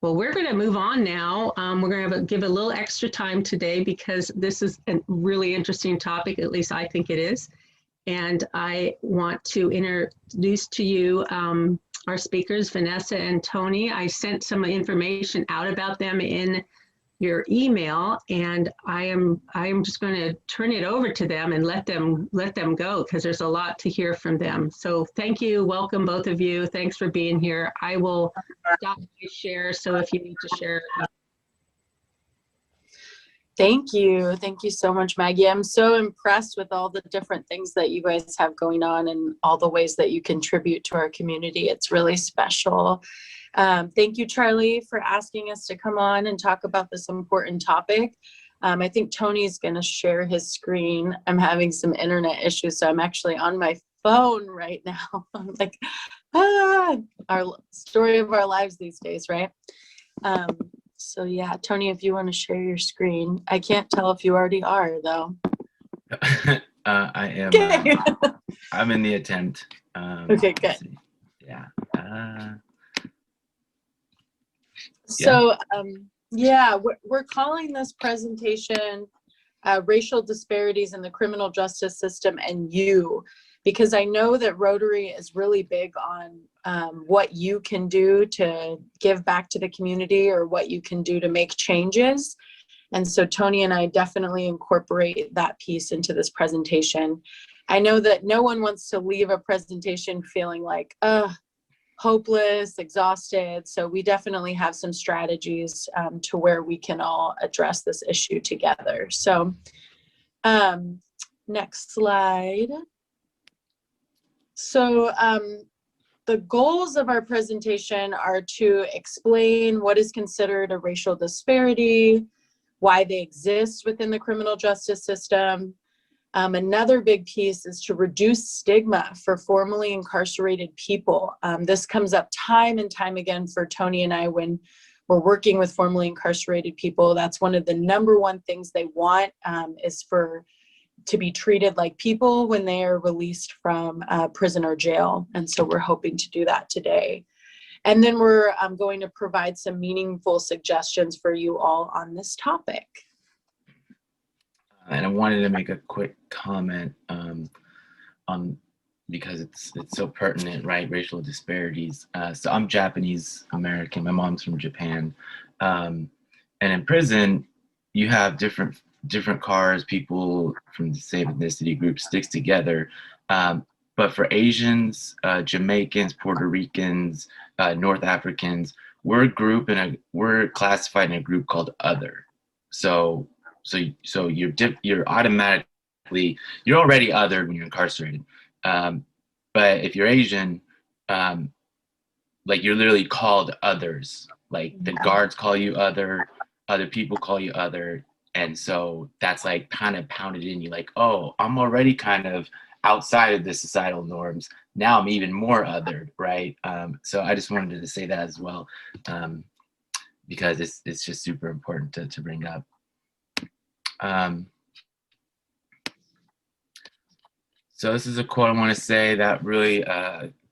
Well, we're going to move on now. We're going to give a little extra time today because this is a really interesting topic, at least I think it is. And I want to introduce to you our speakers, Vanessa and Tony. I sent some information out about them in your email, and I am just going to turn it over to them and let them go because there's a lot to hear from them. So thank you, welcome both of you. Thanks for being here. I will stop my share, so if you need to share. Thank you so much, Maggie. I'm so impressed with all the different things that you guys have going on and all the ways that you contribute to our community. It's really special. Thank you, Charlie, for asking us to come on and talk about this important topic. I think Tony's going to share his screen. I'm having some internet issues, so I'm actually on my phone right now. I'm like, our story of our lives these days, right? So yeah, Tony, if you want to share your screen. I can't tell if you already are, though. I am. Okay. I'm in the attempt. Okay, good. Yeah. So, yeah, we're calling this presentation Racial Disparities in the Criminal Justice System and You, because I know that Rotary is really big on what you can do to give back to the community or what you can do to make changes. And so Tony and I definitely incorporate that piece into this presentation. I know that no one wants to leave a presentation feeling like, hopeless, exhausted. So we definitely have some strategies to where we can all address this issue together. So next slide. So the goals of our presentation are to explain what is considered a racial disparity, why they exist within the criminal justice system. Another big piece is to reduce stigma for formerly incarcerated people. This comes up time and time again for Tony and I when we're working with formerly incarcerated people. That's one of the #1 things they want is to be treated like people when they are released from prison or jail. And so we're hoping to do that today. And then we're going to provide some meaningful suggestions for you all on this topic. And I wanted to make a quick comment because it's so pertinent, right? Racial disparities. So I'm Japanese American. My mom's from Japan, and in prison, you have different cars. People from the same ethnicity group sticks together. But for Asians, Jamaicans, Puerto Ricans, North Africans, we're classified in a group called other. So you're automatically, you're already other when you're incarcerated. But if you're Asian, like you're literally called others. Like the guards call you other people call you other. And so that's like kind of pounded in you, like, oh, I'm already kind of outside of the societal norms. Now I'm even more othered, right? So I just wanted to say that as well, because it's just super important to bring up. So this is a quote I want to say that really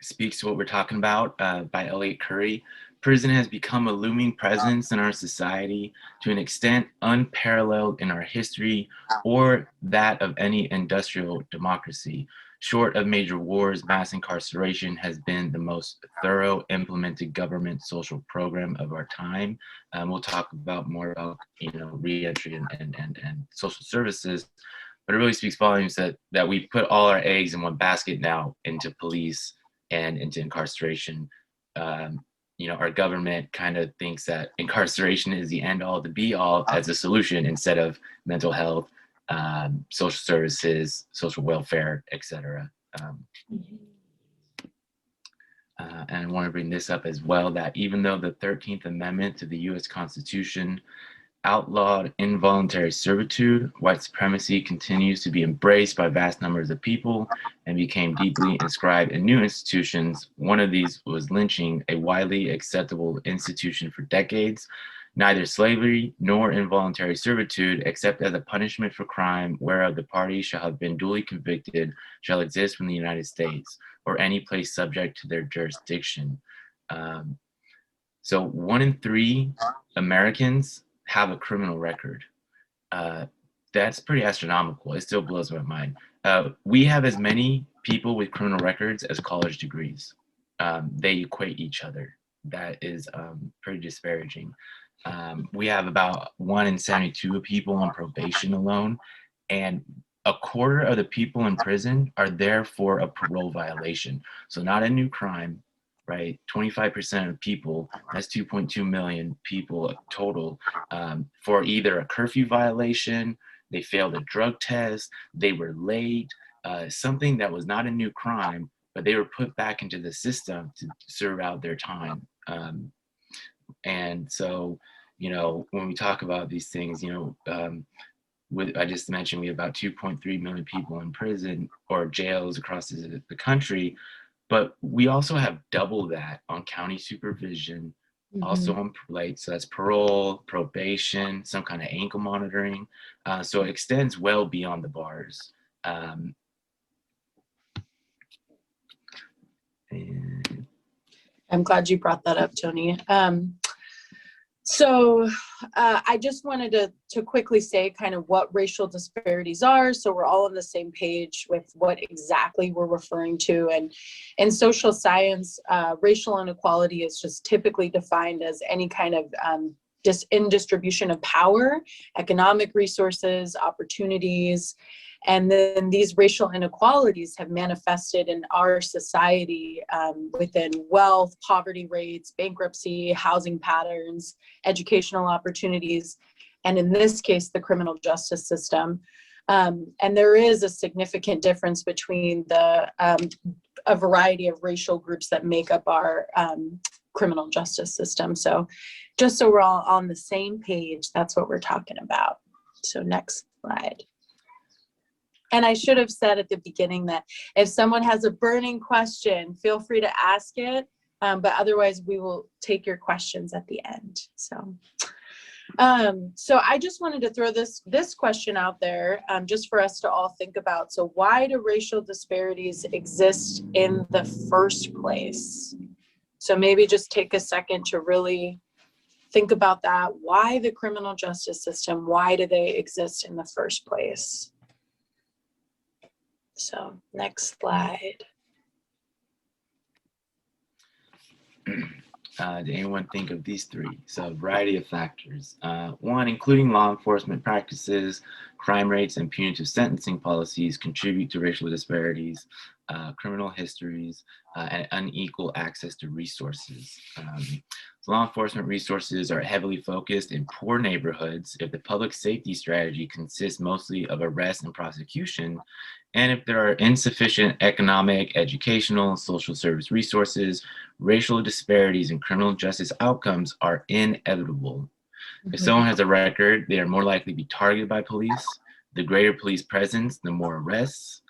speaks to what we're talking about by Elliot Curry. Prison has become a looming presence in our society to an extent unparalleled in our history or that of any industrial democracy. Short of major wars, mass incarceration has been the most thorough implemented government social program of our time. We'll talk about more about reentry and social services, but it really speaks volumes that we put all our eggs in one basket now into police and into incarceration. Our government kind of thinks that incarceration is the end all, the be all as a solution instead of mental health, social services, social welfare, etc. And I want to bring this up as well, that even though the 13th Amendment to the U.S. Constitution outlawed involuntary servitude, white supremacy continues to be embraced by vast numbers of people and became deeply inscribed in new institutions. One of these was lynching, a widely acceptable institution for decades. Neither slavery nor involuntary servitude, except as a punishment for crime whereof the party shall have been duly convicted, shall exist in the United States or any place subject to their jurisdiction. So 1 in 3 Americans have a criminal record. That's pretty astronomical. It still blows my mind. We have as many people with criminal records as college degrees. They equate each other. That is pretty disparaging. We have about 1 in 72 people on probation alone, and a quarter of the people in prison are there for a parole violation. So not a new crime, right? 25% of people, that's 2.2 million people total, for either a curfew violation, they failed a drug test, they were late, something that was not a new crime, but they were put back into the system to serve out their time. And so, you know, when we talk about these things, you know, I just mentioned we have about 2.3 million people in prison or jails across the country, but we also have double that on county supervision, also on so that's parole, probation, some kind of ankle monitoring. So it extends well beyond the bars. And I'm glad you brought that up, Tony. So I just wanted to quickly say kind of what racial disparities are, so we're all on the same page with what exactly we're referring to. And in social science, racial inequality is just typically defined as any kind of distribution of power, economic resources, opportunities. And then these racial inequalities have manifested in our society within wealth, poverty rates, bankruptcy, housing patterns, educational opportunities, and in this case, the criminal justice system. And there is a significant difference between a variety of racial groups that make up our criminal justice system. So just so we're all on the same page, that's what we're talking about. So next slide. And I should have said at the beginning that if someone has a burning question, feel free to ask it, but otherwise we will take your questions at the end. So I just wanted to throw this question out there just for us to all think about. So why do racial disparities exist in the first place? So maybe just take a second to really think about that. Why the criminal justice system? Why do they exist in the first place? So next slide. Did anyone think of these three? So a variety of factors. One, including law enforcement practices, crime rates, and punitive sentencing policies contribute to racial disparities, criminal histories, and unequal access to resources. So law enforcement resources are heavily focused in poor neighborhoods. If the public safety strategy consists mostly of arrest and prosecution, and if there are insufficient economic, educational, social service resources, racial disparities in criminal justice outcomes are inevitable. If someone has a record, they are more likely to be targeted by police. The greater police presence, the more arrests.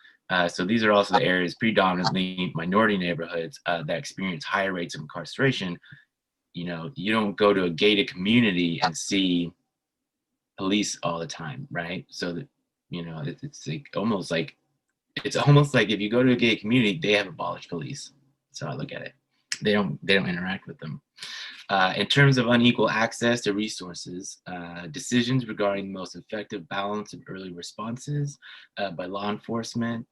So these are also the areas, predominantly minority neighborhoods, that experience higher rates of incarceration. You know, you don't go to a gated community and see police all the time, right? So that, you know, it's almost like if you go to a gated community, they have abolished police. So I look at it. They don't interact with them. In terms of unequal access to resources, decisions regarding the most effective balance of early responses by law enforcement,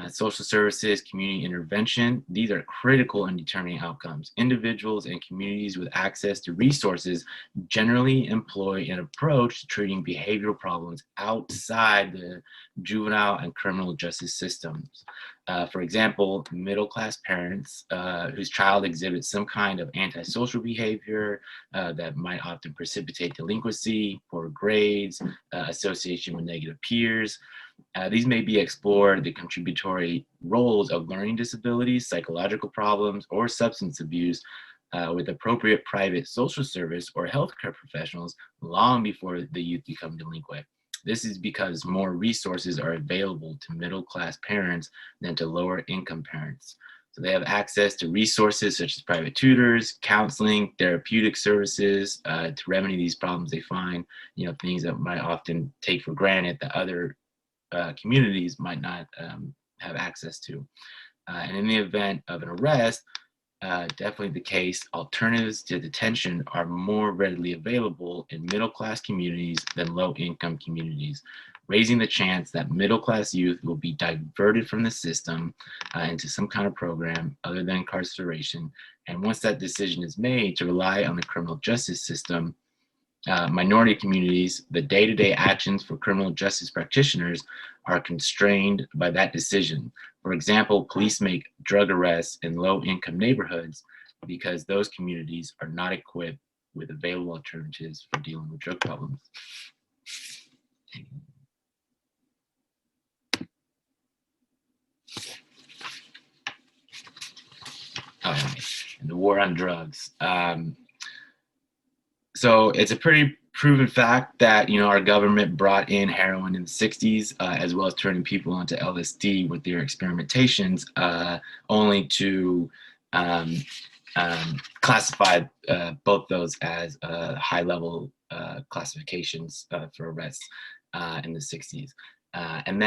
social services, community intervention, these are critical in determining outcomes. Individuals and communities with access to resources generally employ an approach to treating behavioral problems outside the juvenile and criminal justice systems. For example, middle-class parents whose child exhibits some kind of antisocial behavior that might often precipitate delinquency, poor grades, association with negative peers. These may be explored the contributory roles of learning disabilities, psychological problems, or substance abuse with appropriate private social service or healthcare professionals long before the youth become delinquent. This is because more resources are available to middle-class parents than to lower-income parents. So they have access to resources such as private tutors, counseling, therapeutic services to remedy these problems they find, you know, things that might often take for granted that other communities might not have access to. And in the event of an arrest, definitely the case. Alternatives to detention are more readily available in middle-class communities than low-income communities, raising the chance that middle-class youth will be diverted from the system into some kind of program other than incarceration. And once that decision is made to rely on the criminal justice system, minority communities, the day-to-day actions for criminal justice practitioners are constrained by that decision. For example, police make drug arrests in low-income neighborhoods because those communities are not equipped with available alternatives for dealing with drug problems. And the war on drugs. So it's a pretty proven fact that, you know, our government brought in heroin in the 60s, as well as turning people onto LSD with their experimentations, only to classify both those as high-level classifications for arrests in the 60s. And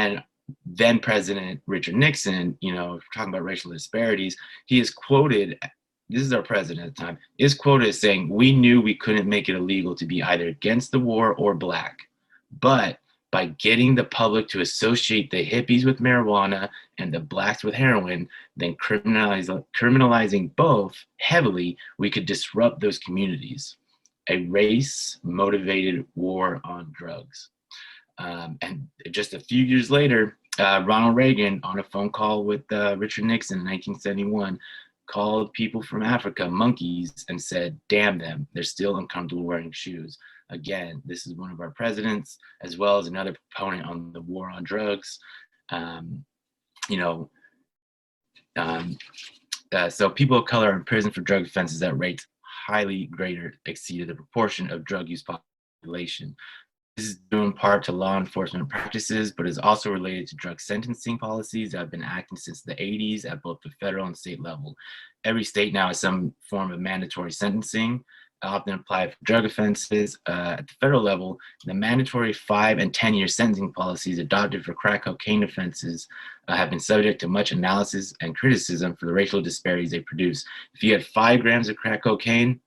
then President Richard Nixon, you know, talking about racial disparities, he is quoted, this is our president at the time, is quoted as saying, "We knew we couldn't make it illegal to be either against the war or black, but by getting the public to associate the hippies with marijuana and the blacks with heroin, then criminalizing both heavily, we could disrupt those communities. A race-motivated war on drugs." And just a few years later, Ronald Reagan, on a phone call with Richard Nixon in 1971, called people from Africa monkeys and said, "Damn them, they're still uncomfortable wearing shoes." Again, this is one of our presidents, as well as another proponent on the war on drugs. So people of color are in prison for drug offenses at rates highly greater exceeded the proportion of drug use population. This is due in part to law enforcement practices, but is also related to drug sentencing policies that have been acting since the 80s at both the federal and state level. Every state now has some form of mandatory sentencing, often applied for drug offenses. At the federal level, the mandatory 5 and 10-year sentencing policies adopted for crack cocaine offenses have been subject to much analysis and criticism for the racial disparities they produce. If you had 5 grams of crack cocaine,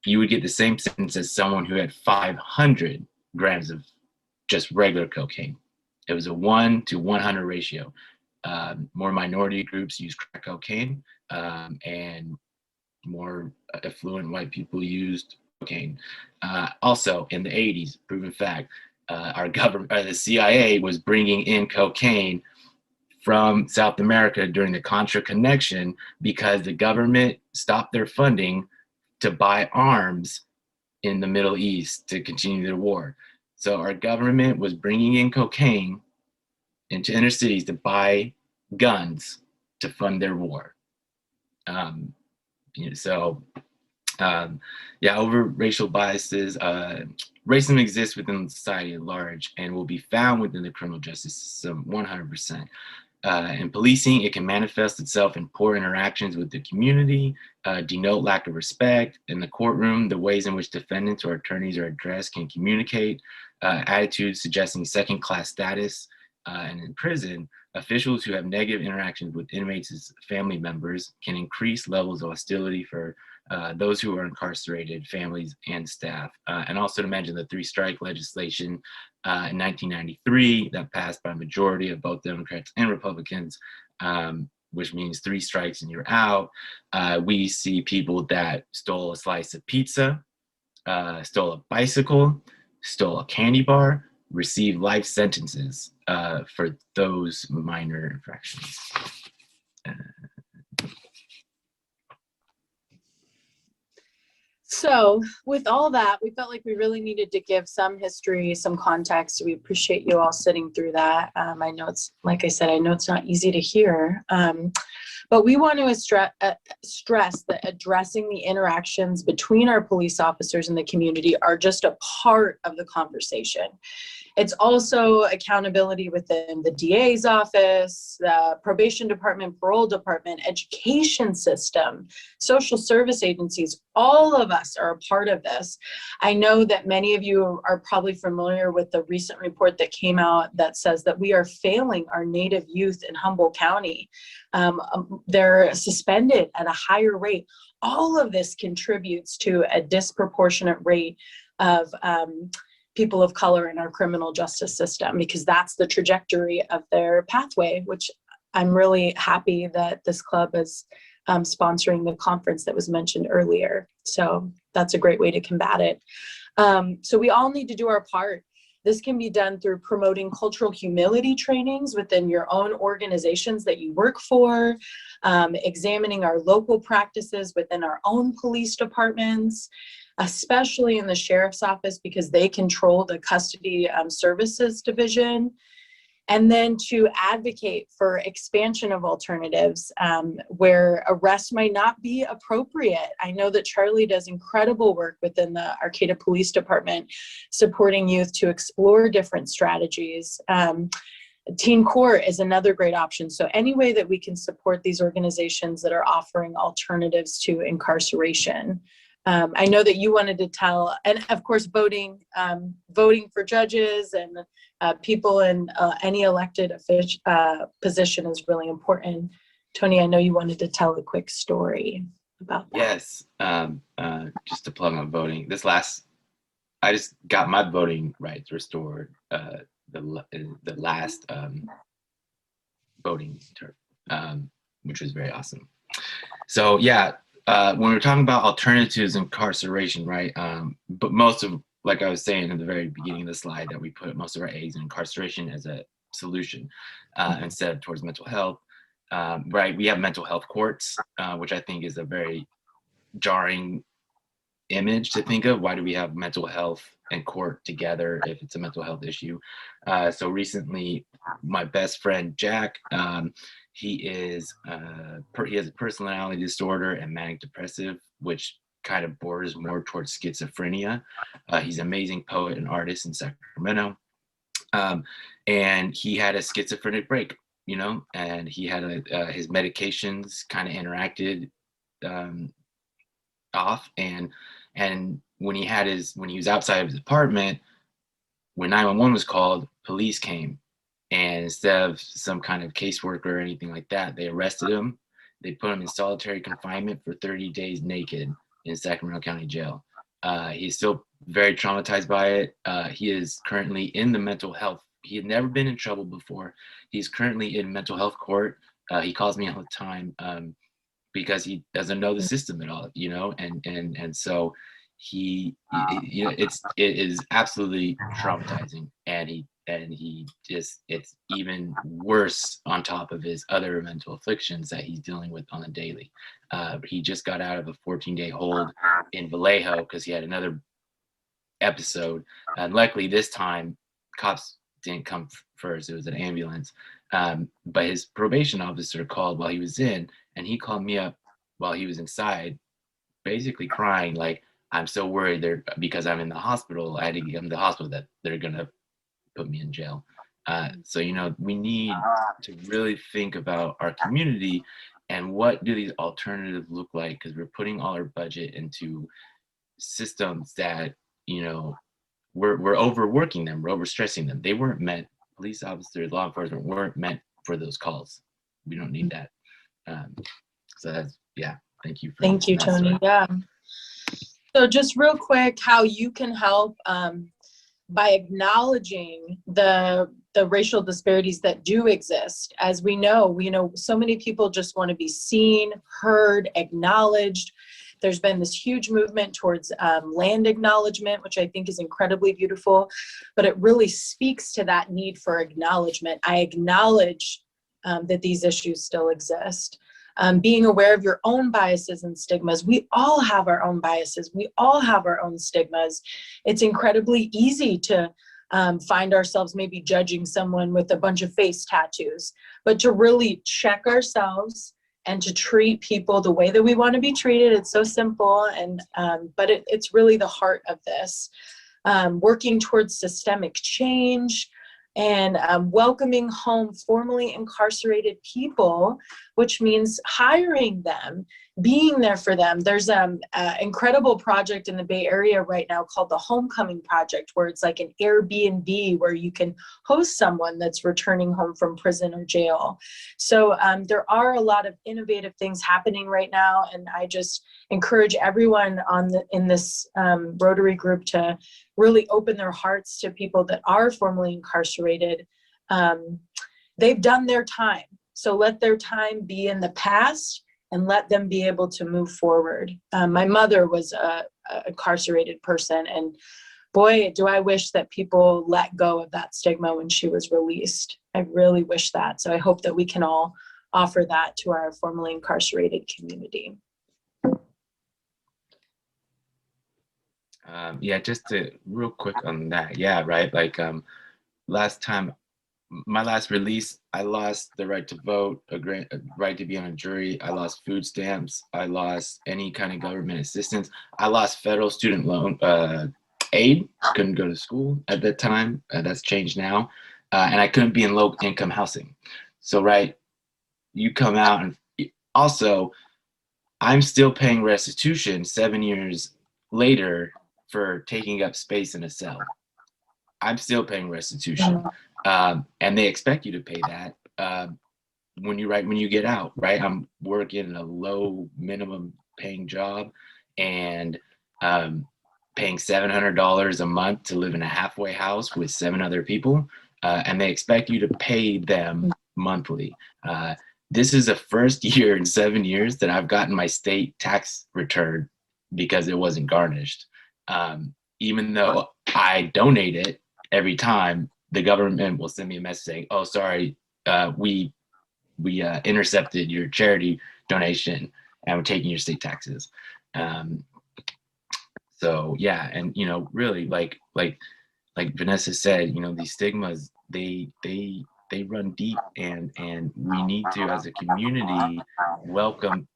you would get the same sentence as someone who had 500 grams of just regular cocaine. It was a 1 to 100 ratio. More minority groups use crack cocaine, and more affluent white people used cocaine. Also, in the 80s, proven fact, our government, the CIA was bringing in cocaine from South America during the Contra connection because the government stopped their funding to buy arms in the Middle East to continue their war. So our government was bringing in cocaine into inner cities to buy guns to fund their war. Over racial biases, racism exists within society at large and will be found within the criminal justice system 100%. In policing, it can manifest itself in poor interactions with the community, denote lack of respect. In the courtroom, the ways in which defendants or attorneys are addressed can communicate attitudes suggesting second-class status. And in prison, officials who have negative interactions with inmates as family members can increase levels of hostility for those who are incarcerated, families, and staff. And also to mention the 3-strike legislation in 1993 that passed by a majority of both Democrats and Republicans, which means 3 strikes and you're out. We see people that stole a slice of pizza, stole a bicycle, stole a candy bar, receive life sentences for those minor infractions. So with all that, we felt like we really needed to give some history, some context. We appreciate you all sitting through that. I know it's, like I said, I know it's not easy to hear, but we want to stress that addressing the interactions between our police officers and the community are just a part of the conversation. It's also accountability within the DA's office, the probation department, parole department, education system, social service agencies. All of us are a part of this. I know that many of you are probably familiar with the recent report that came out that says that we are failing our Native youth in Humboldt County. They're suspended at a higher rate. All of this contributes to a disproportionate rate of people of color in our criminal justice system, because that's the trajectory of their pathway, which I'm really happy that this club is sponsoring the conference that was mentioned earlier. So that's a great way to combat it. So we all need to do our part. This can be done through promoting cultural humility trainings within your own organizations that you work for, examining our local practices within our own police departments, especially in the sheriff's office, because they control the custody services division, and then to advocate for expansion of alternatives where arrest might not be appropriate. I know that Charlie does incredible work within the Arcata Police Department, supporting youth to explore different strategies. Teen Court is another great option. So any way that we can support these organizations that are offering alternatives to incarceration. I know that you wanted to tell, and of course, voting for judges and people in any elected position is really important. Tony, I know you wanted to tell a quick story about that. Yes, just to plug on voting. I just got my voting rights restored the last voting term, which was very awesome. So yeah. When we're talking about alternatives to incarceration, right? But most of, like I was saying in the very beginning of the slide, that we put most of our eggs in incarceration as a solution instead of towards mental health, right? We have mental health courts, which I think is a very jarring image to think of. Why do we have mental health and court together if it's a mental health issue? So recently, my best friend Jack, he has a personality disorder and manic depressive, which kind of borders more towards schizophrenia. He's an amazing poet and artist in Sacramento, and he had a schizophrenic break, and he had his medications kind of interacted off, and when he was outside of his apartment, when 911 was called, police came. And instead of some kind of caseworker or anything like that, they arrested him. They put him in solitary confinement for 30 days naked in Sacramento County Jail. He's still very traumatized by it. He is currently in the mental health. He had never been in trouble before. He's currently in mental health court. He calls me all the time because he doesn't know the system at all, and so it is absolutely traumatizing, and it's even worse on top of his other mental afflictions that he's dealing with on a daily. He just got out of a 14-day hold in Vallejo because he had another episode, and luckily this time cops didn't come first. It was an ambulance, but his probation officer called while he was in, and he called me up while he was inside, basically crying, like, I'm so worried because I'm in the hospital. I had to get him to the hospital that they're gonna put me in jail. So we need to really think about our community and what do these alternatives look like, because we're putting all our budget into systems that we're overworking them, we're overstressing them. They weren't meant, police officers, law enforcement weren't meant for those calls. We don't need that. So that's, yeah, thank you. Thank you, Tony. Yeah. So just real quick, how you can help by acknowledging the racial disparities that do exist. As we know, so many people just want to be seen, heard, acknowledged. There's been this huge movement towards land acknowledgement, which I think is incredibly beautiful, but it really speaks to that need for acknowledgement. I acknowledge that these issues still exist. Being aware of your own biases and stigmas. We all have our own biases. We all have our own stigmas. It's incredibly easy to find ourselves maybe judging someone with a bunch of face tattoos, but to really check ourselves and to treat people the way that we want to be treated. It's so simple, and but it's really the heart of this. working towards systemic change, and welcoming home formerly incarcerated people, which means hiring them, being there for them. There's an incredible project in the Bay Area right now called the Homecoming Project, where it's like an Airbnb where you can host someone that's returning home from prison or jail. So there are a lot of innovative things happening right now, and I just encourage everyone in this Rotary group to really open their hearts to people that are formerly incarcerated. They've done their time, so let their time be in the past and let them be able to move forward. My mother was a incarcerated person, and boy, do I wish that people let go of that stigma when she was released. I really wish that. So I hope that we can all offer that to our formerly incarcerated community. Yeah, just to real quick on that. Yeah, right. Like last time, my last release, I lost the right to vote, a right to be on a jury. I lost food stamps. I lost any kind of government assistance. I lost federal student loan aid. Couldn't go to school at that time. That's changed now. And I couldn't be in low income housing. So, right, you come out, and also I'm still paying restitution 7 years later for taking up space in a cell. I'm still paying restitution. And they expect you to pay that when you get out, right? I'm working a low minimum paying job and paying $700 a month to live in a halfway house with 7 other people. And they expect you to pay them monthly. This is the first year in 7 years that I've gotten my state tax return because it wasn't garnished. Even though I donate it every time, the government will send me a message saying, "Oh, sorry, we intercepted your charity donation and we're taking your state taxes." So yeah, and really, like Vanessa said, these stigmas, they run deep, and we need to, as a community, welcome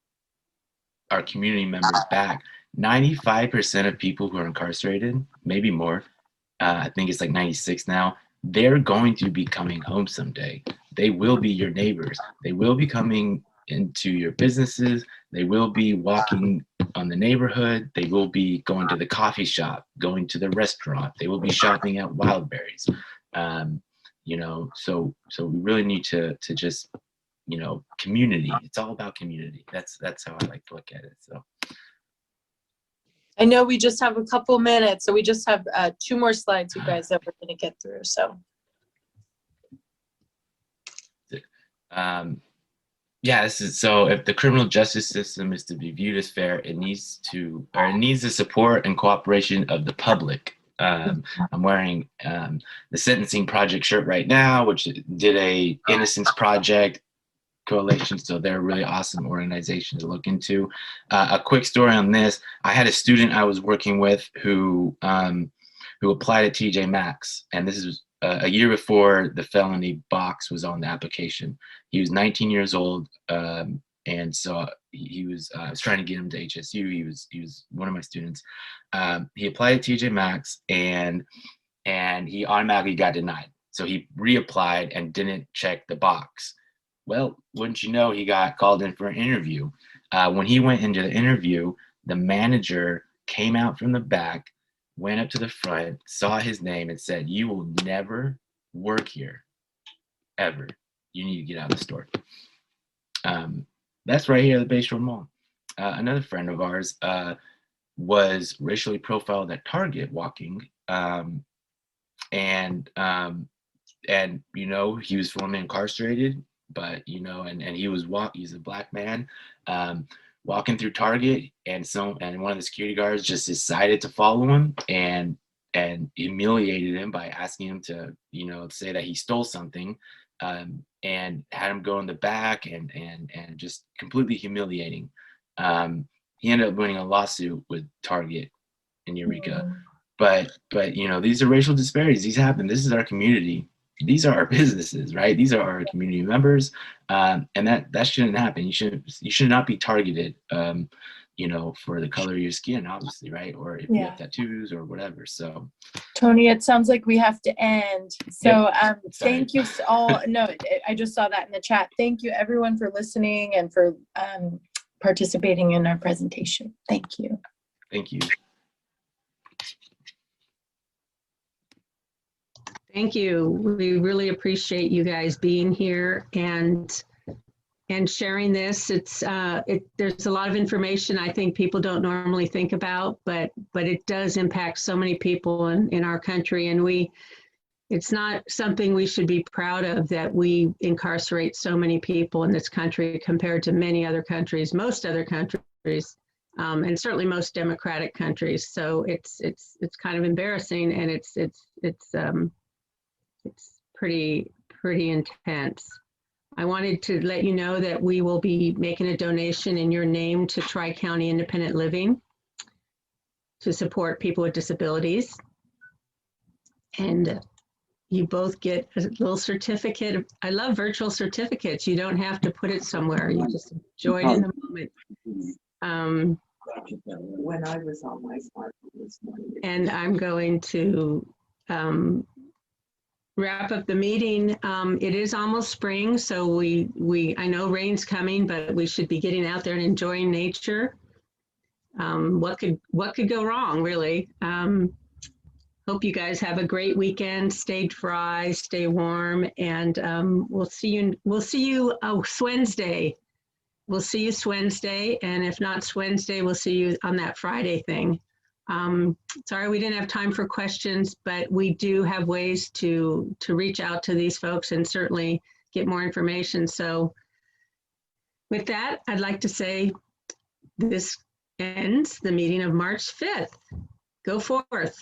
our community members back. 95% of people who are incarcerated, maybe more, I think it's like 96 now, they're going to be coming home someday. They will be your neighbors. They will be coming into your businesses. They will be walking on the neighborhood. They will be going to the coffee shop, going to the restaurant. They will be shopping at Wildberries. So we really need to just, community. It's all about community. That's how I like to look at it. So. I know we just have a couple minutes, so we just have 2 more slides, you guys, that we're going to get through. So, so if the criminal justice system is to be viewed as fair, it needs the support and cooperation of the public. I'm wearing the Sentencing Project shirt right now, which did a Innocence Project Coalition, so they're a really awesome organization to look into. A quick story on this: I had a student I was working with who applied at TJ Maxx, and this is a year before the felony box was on the application. He was 19 years old, and so he was. I was trying to get him to HSU. He was one of my students. He applied at TJ Maxx, and he automatically got denied. So he reapplied and didn't check the box. Well, wouldn't you know, he got called in for an interview. When he went into the interview, the manager came out from the back, went up to the front, saw his name, and said, "You will never work here, ever. You need to get out of the store." That's right here at the Bayshore Mall. Another friend of ours was racially profiled at Target walking, and he was formerly incarcerated. But and he's a black man walking through Target, and one of the security guards just decided to follow him and humiliated him by asking him to say that he stole something, and had him go in the back and just completely humiliating. He ended up winning a lawsuit with Target in Eureka. But these are racial disparities. These happen. This is our community. These are our businesses, right? These are our community members, and that shouldn't happen. You should not be targeted you know, for the color of your skin, obviously, right? Or if you have tattoos or whatever. So Tony, it sounds like we have to end. So thank you all. No, I just saw that in the chat. Thank you everyone for listening and for participating in our presentation. Thank you. Thank you. Thank you. We really appreciate you guys being here and sharing this. It's there's a lot of information I think people don't normally think about, but it does impact so many people in our country, and it's not something we should be proud of that we incarcerate so many people in this country compared to many other countries, most other countries, and certainly most democratic countries. So it's kind of embarrassing, and it's pretty intense. I wanted to let you know that we will be making a donation in your name to Tri-County Independent Living to support people with disabilities. And you both get a little certificate. I love virtual certificates. You don't have to put it somewhere. You just enjoy it in the moment. When I was on my smartphone this morning. And I'm going to wrap up the meeting. It is almost spring, so I know rain's coming, but we should be getting out there and enjoying nature. What could go wrong, really? Hope you guys have a great weekend. Stay dry, stay warm, and we'll see you Wednesday. We'll see you Wednesday, and if not Wednesday, we'll see you on that Friday thing. Sorry we didn't have time for questions, but we do have ways to reach out to these folks and certainly get more information. So with that, I'd like to say this ends the meeting of March 5th. Go forth.